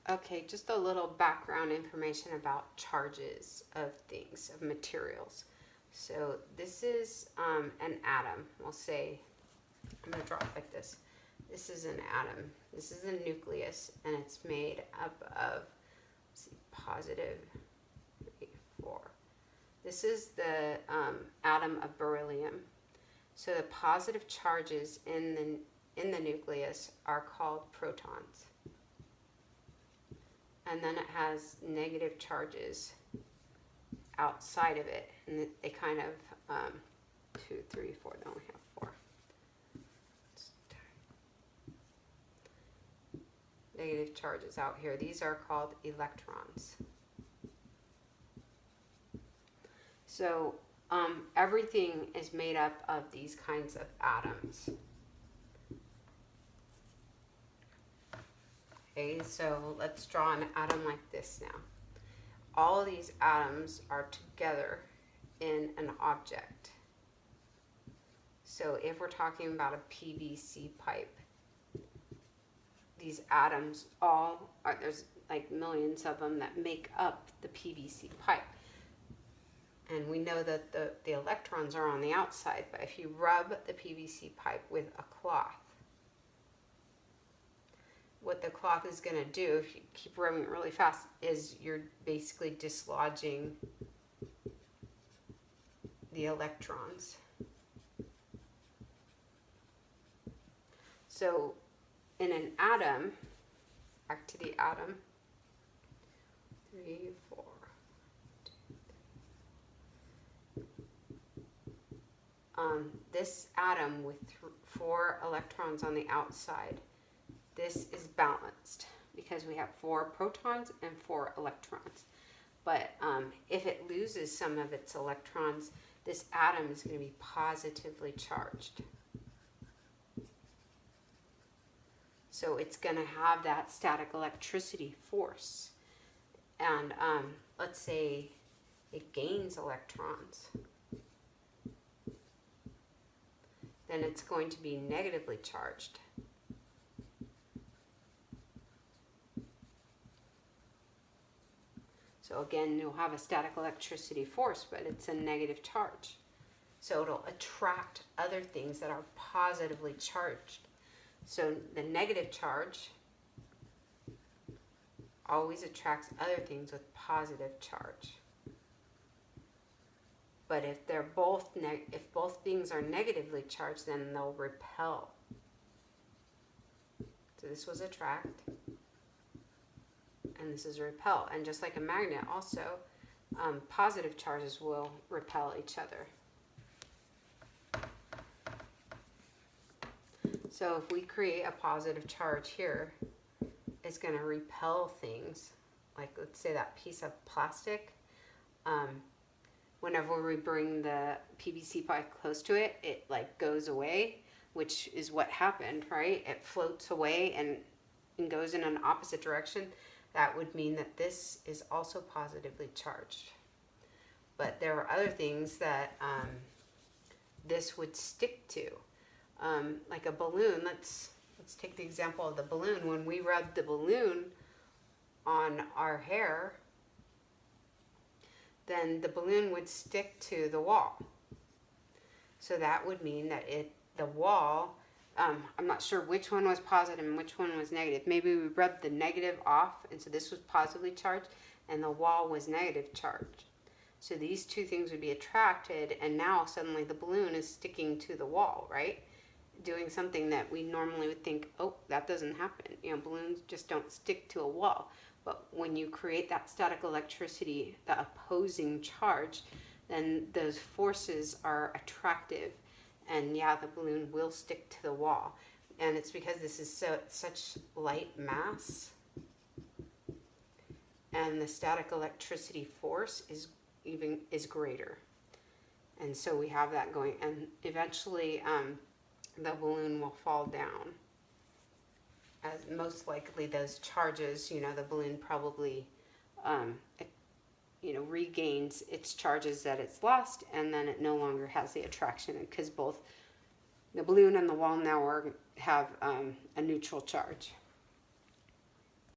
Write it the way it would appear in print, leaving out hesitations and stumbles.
Okay, just a little background information about charges of things, of materials. So this is an atom. We'll say, I'm going to draw it like this. This is an atom. This is a nucleus, and it's made up of, let's see, positive 3, 4. This is the atom of beryllium. So the positive charges in the nucleus are called protons. And then it has negative charges outside of it, and they kind of 2, 3, 4. They only have 4. Negative charges out here. These are called electrons. So everything is made up of these kinds of atoms. Okay, so let's draw an atom like this now. All of these atoms are together in an object. So if we're talking about a PVC pipe, these atoms all are, there's like millions of them that make up the PVC pipe. And we know that the electrons are on the outside, but if you rub the PVC pipe with a cloth, what the cloth is going to do, if you keep rubbing it really fast, is you're basically dislodging the electrons. So in an atom, back to the atom, 3, 4, 2, 3. This atom with 4 electrons on the outside, this is balanced because we have 4 protons and 4 electrons. But if it loses some of its electrons, this atom is going to be positively charged. So it's going to have that static electricity force. And let's say it gains electrons. Then it's going to be negatively charged. So again, you'll have a static electricity force, but it's a negative charge. So it'll attract other things that are positively charged. So the negative charge always attracts other things with positive charge. But if they're both if both things are negatively charged, then they'll repel. So this was attract, and this is repel. And just like a magnet, also positive charges will repel each other. So if we create a positive charge here, it's going to repel things. Like, let's say that piece of plastic. Whenever we bring the PVC pipe close to it, it like goes away, which is what happened, right? It floats away and goes in an opposite direction. That would mean that this is also positively charged. But there are other things that this would stick to. Like a balloon, let's take the example of the balloon. When we rub the balloon on our hair, then the balloon would stick to the wall. So that would mean that the wall, I'm not sure which one was positive and which one was negative. Maybe we rubbed the negative off, and so this was positively charged, and the wall was negative charged. So these two things would be attracted, and now suddenly the balloon is sticking to the wall, right? Doing something that we normally would think, oh, that doesn't happen. You know, balloons just don't stick to a wall. But when you create that static electricity, the opposing charge, then those forces are attractive. And yeah, the balloon will stick to the wall. And it's because this is such light mass. And the static electricity force is greater. And so we have that going. And eventually, the balloon will fall down. As most likely those charges, the balloon probably, regains its charges that it's lost, and then it no longer has the attraction because both the balloon and the wall now have a neutral charge.